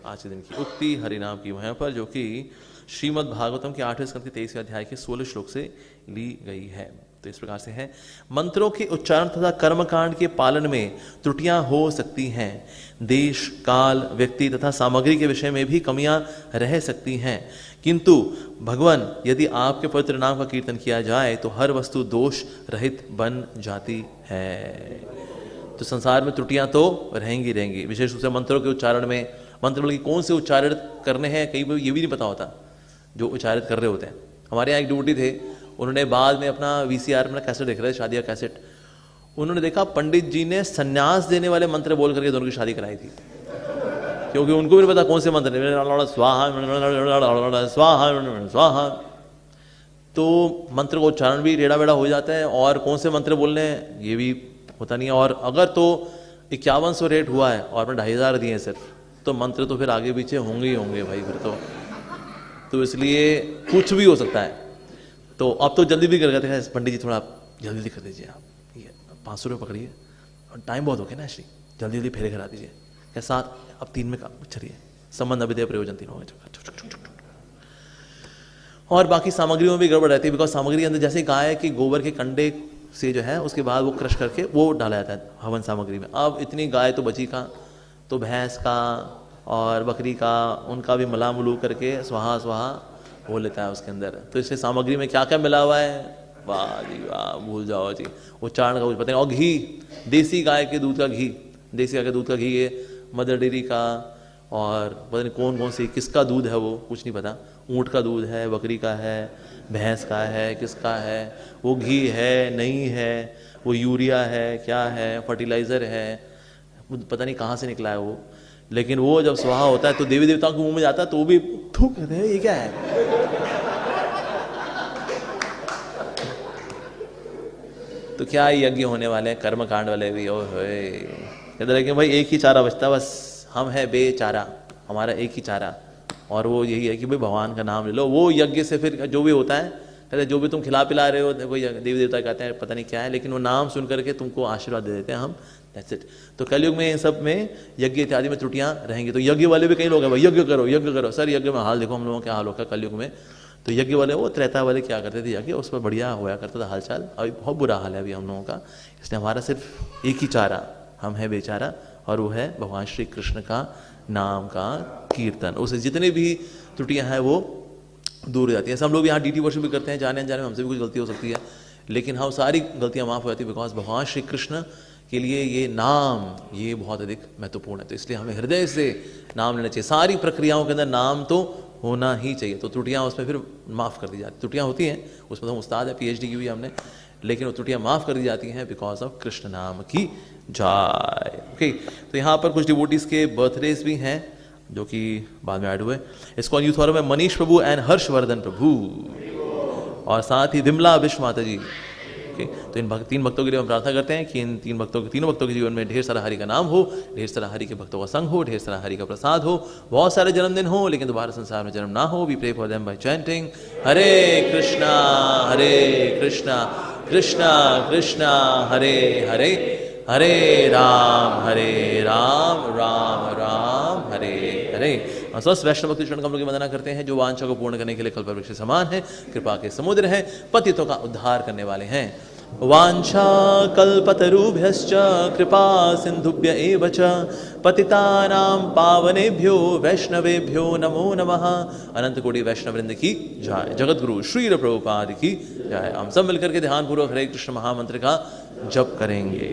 आज के दिन की उक्ति हरिनाम की वहाँ पर, जो कि श्रीमद् भागवतम के 8वें स्कंद के 23वें अध्याय के 16 श्लोक से ली गई है। तो इस प्रकार से है, मंत्रों के उच्चारण तथा कर्मकांड के पालन में त्रुटियां हो सकती हैं। देश, काल, व्यक्ति तथा सामग्री के विषय में भी कमियां रह सकती हैं, किंतु भगवान यदि आपके पवित्र नाम का कीर्तन किया जाए तो हर वस्तु दोष रहित बन जाती है। तो संसार में त्रुटियां तो रहेंगी, विशेष रूप से मंत्रों के उच्चारण में। मंत्र बल्कि कौन से उच्चारित करने हैं कई बार ये भी नहीं पता होता जो उच्चारित कर रहे होते हैं। हमारे यहाँ एक ड्यूटी थे, उन्होंने बाद में अपना VCR में कैसेट देख रहे थे, शादी का कैसेट, उन्होंने देखा पंडित जी ने संन्यास देने वाले मंत्र बोल करके दोनों की शादी कराई थी, क्योंकि उनको भी नहीं पता कौन से मंत्र, स्वाहा स्वाहा स्वाहा। तो मंत्र का उच्चारण भी टेढ़ा बेढ़ा हो जाता है, और कौन से मंत्र बोलने हैं ये भी होता नहीं है। और अगर तो 5100 रेट हुआ है और आपने 2500 दिए सिर्फ, तो मंत्र तो फिर आगे पीछे होंगे ही होंगे भाई फिर तो इसलिए कुछ भी हो सकता है। तो अब तो जल्दी भी कर गए थे, पंडित जी थोड़ा जल्दी कर दीजिए, आप ये 500 रुपये पकड़िए, और टाइम बहुत हो गया ना श्री, जल्दी जल्दी फेरे करा दीजिए, क्या 7 अब 3 में काम चलिए, संबंध अभिधेय प्रयोजन 3 हो गए। और बाकी सामग्रियों में भी गड़बड़ रहती है, बिकॉज सामग्री के अंदर जैसे गाय की गोबर के कंडे से जो है उसके बाद वो क्रश करके वो डाला जाता है हवन सामग्री में। अब इतनी गाय तो बची का, तो भैंस का और बकरी का, उनका भी मला मुलू करके स्वाहा स्वाहा हो लेता है उसके अंदर। तो इससे सामग्री में क्या क्या मिला हुआ है, वाह जी वाह, भूल जाओ जी, उच्चारण का कुछ पता नहीं। और घी, देसी गाय के दूध का घी, देसी गाय के दूध का घी, ये मदर डेयरी का, और पता नहीं कौन कौन सी किसका दूध है वो कुछ नहीं पता, ऊँट का दूध है, बकरी का है, भैंस का है, किसका है, वो घी है नहीं है, वो यूरिया है क्या है, फर्टिलाइज़र है, पता नहीं कहाँ से निकला है वो। लेकिन वो जब स्वाहा होता है तो देवी देवताओं के मुंह में जाता है तो वो भी थूक कहते हैं ये क्या है। तो क्या यज्ञ होने वाले हैं, कर्म कांड वाले भी, ओ कहते हैं कि भाई एक ही चारा बचता, बस हम है बेचारा, हमारा एक ही चारा, और वो यही है कि भाई भगवान का नाम ले लो। वो यज्ञ से फिर जो भी होता है, कहते जो भी तुम खिला पिला रहे हो, कोई देवी देवता कहते हैं पता नहीं क्या है, लेकिन वो नाम सुन करके तुमको आशीर्वाद दे देते हैं हम, दैट्स इट। तो कलयुग में इन सब में यज्ञ इत्यादि में त्रुटियां रहेंगी। तो यज्ञ वाले भी कई लोग हैं, भाई यज्ञ करो सर, यज्ञ में हाल देखो हम लोगों का हाल होगा कलयुग में। तो यज्ञ वाले, वो त्रेता वाले क्या करते थे यज्ञ, उस पर बढ़िया होया करता था हालचाल। अभी बहुत बुरा हाल है अभी हम लोगों का, इसलिए हमारा सिर्फ एक ही चारा, हम है बेचारा, और वो है भगवान श्री कृष्ण का नाम का कीर्तन। उससे जितने भी त्रुटियां हैं वो दूर हो जाती हैं। सब लोग यहाँ DT वर्षिप भी करते हैं, जाने अनजाने में हमसे भी कुछ गलती हो सकती है, लेकिन हम सारी गलतियां माफ़ हो जाती है, बिकॉज भगवान श्री कृष्ण के लिए ये नाम ये बहुत अधिक महत्वपूर्ण है। तो इसलिए हमें हृदय से नाम लेना चाहिए। सारी प्रक्रियाओं के अंदर नाम तो होना ही चाहिए। तो त्रुटियां उसमें फिर माफ़ कर दी जाती, त्रुटियां होती हैं उसमें तो हम उस्ताद है, PhD की भी हमने, लेकिन वो त्रुटियां माफ़ कर दी जाती हैं बिकॉज ऑफ कृष्ण नाम की जय। ओके, तो यहाँ पर कुछ डिवोटीज के बर्थडेज भी हैं जो कि बाद में ऐड हुए। इसको यूथ फोरम में मनीष प्रभु एंड हर्षवर्धन प्रभु, और साथ ही विमला विश्व माता जी। ओके, तो इन 3 भक्तों के लिए हम प्रार्थना करते हैं कि इन तीनों भक्तों के जीवन में ढेर सारा हरि का नाम हो, ढेर सारा हरि के भक्तों का संग हो, ढेर सारा हरि का प्रसाद हो, बहुत सारे जन्मदिन हो, लेकिन दोबारा संसार में जन्म ना हो। We pray for them by chanting Hare Krishna Krishna Krishna Hare Hare, Hare Rama Rama Rama Hare Hare. स्वस्थ वैष्णव भक्ति चरण कमलों की वंदना करते हैं जो वांछा को पूर्ण करने के लिए कल्पवृक्ष समान है, कृपा के समुद्र हैं, पतितों का उद्धार करने वाले हैं। वांछा कल्पतरुभ्यश्च कृपा सिंधुभ्य एव च पतितानां पावनेभ्यो वैष्णवेभ्यो नमो नमः। अनंत कोटि वैष्णव वृंद की जय। जगत गुरु श्री प्रभुपाद की जय। हम सब मिलकर के ध्यान पूर्वक हरे कृष्ण महामंत्र का जप करेंगे।